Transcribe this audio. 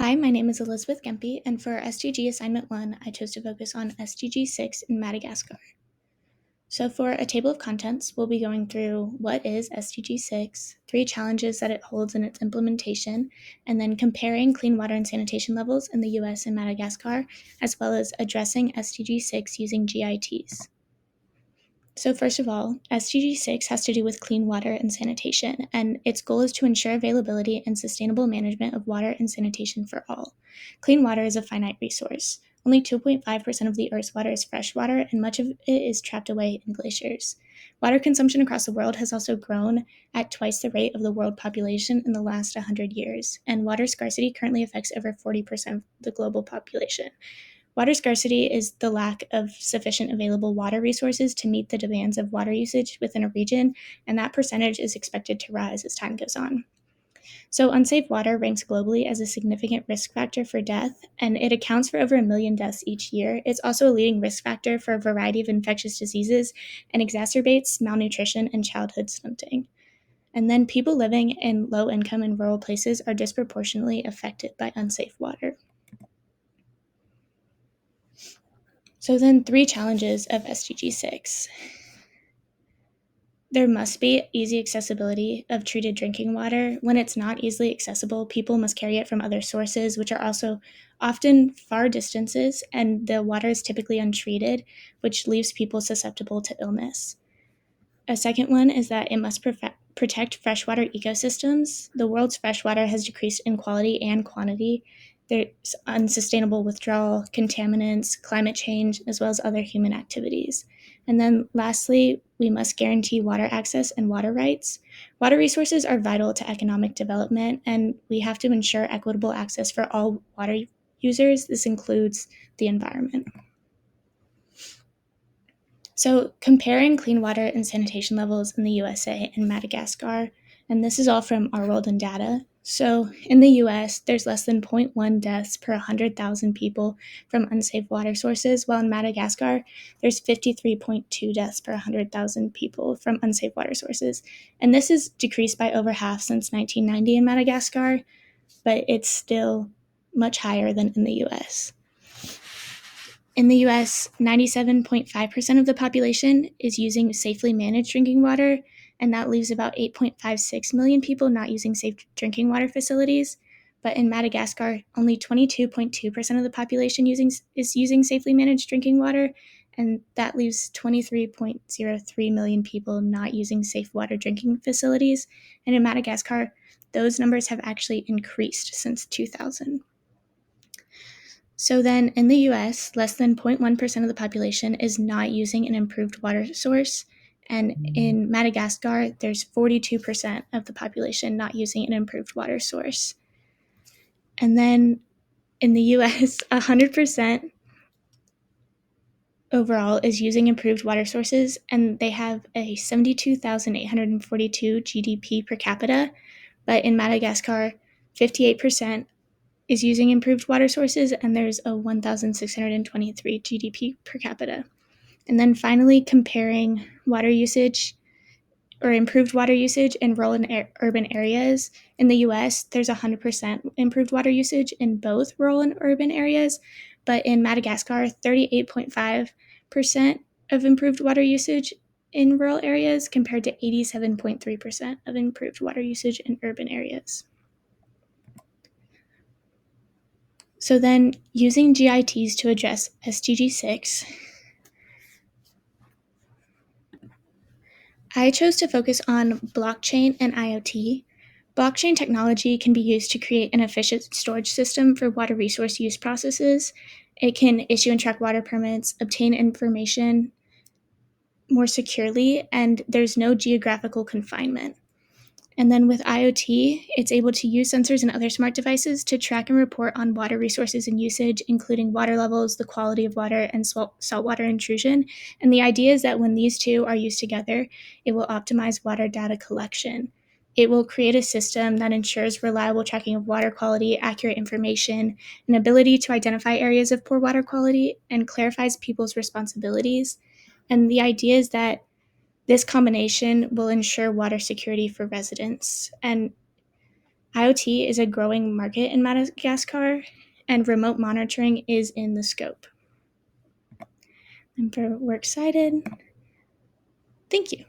Hi, my name is Elizabeth Gempe, and for SDG Assignment 1, I chose to focus on SDG 6 in Madagascar. So for a table of contents, we'll be going through what is SDG 6, 3 challenges that it holds in its implementation, and then comparing clean water and sanitation levels in the US and Madagascar, as well as addressing SDG 6 using GITs. So first of all, SDG 6 has to do with clean water and sanitation, and its goal is to ensure availability and sustainable management of water and sanitation for all. Clean water is a finite resource. Only 2.5% of the Earth's water is fresh water, and much of it is trapped away in glaciers. Water consumption across the world has also grown at twice the rate of the world population in the last 100 years, and water scarcity currently affects over 40% of the global population. Water scarcity is the lack of sufficient available water resources to meet the demands of water usage within a region, and that percentage is expected to rise as time goes on. So, unsafe water ranks globally as a significant risk factor for death, and it accounts for over 1 million deaths each year. It's also a leading risk factor for a variety of infectious diseases and exacerbates malnutrition and childhood stunting. And then people living in low income and rural places are disproportionately affected by unsafe water. So then 3 challenges of SDG 6. There must be easy accessibility of treated drinking water. When it's not easily accessible, people must carry it from other sources, which are also often far distances, and the water is typically untreated, which leaves people susceptible to illness. A second one is that it must protect freshwater ecosystems. The world's freshwater has decreased in quality and quantity. There's unsustainable withdrawal, contaminants, climate change, as well as other human activities. And then lastly, we must guarantee water access and water rights. Water resources are vital to economic development, and we have to ensure equitable access for all water users. This includes the environment. So, comparing clean water and sanitation levels in the USA and Madagascar, and this is all from our world in data. So, in the US, there's less than 0.1 deaths per 100,000 people from unsafe water sources, while in Madagascar, there's 53.2 deaths per 100,000 people from unsafe water sources. And this has decreased by over half since 1990 in Madagascar, but it's still much higher than in the US. In the US, 97.5% of the population is using safely managed drinking water, and that leaves about 8.56 million people not using safe drinking water facilities. But in Madagascar, only 22.2% of the population is using safely managed drinking water, and that leaves 23.03 million people not using safe water drinking facilities. And in Madagascar, those numbers have actually increased since 2000. So then in the US, less than 0.1% of the population is not using an improved water source. And in Madagascar, there's 42% of the population not using an improved water source. And then in the US, 100% overall is using improved water sources, and they have a 72,842 GDP per capita. But in Madagascar, 58% is using improved water sources, and there's a 1,623 GDP per capita. And then finally, comparing water usage or improved water in rural and urban areas. In the US, there's 100% improved water usage in both rural and urban areas, but in Madagascar, 38.5% of improved water usage in rural areas compared to 87.3% of improved water usage in urban areas. So then, using GITs to address SDG 6, I chose to focus on blockchain and IoT. Blockchain technology can be used to create an efficient storage system for water resource use processes. It can issue and track water permits, obtain information more securely, and there's no geographical confinement. And then with IoT, it's able to use sensors and other smart devices to track and report on water resources and usage, including water levels, the quality of water, and saltwater intrusion. And the idea is that when these two are used together, it will optimize water data collection. It will create a system that ensures reliable tracking of water quality, accurate information, an ability to identify areas of poor water quality, and clarifies people's responsibilities. And the idea is that this combination will ensure water security for residents. And IoT is a growing market in Madagascar, and remote monitoring is in the scope. We're excited. Thank you.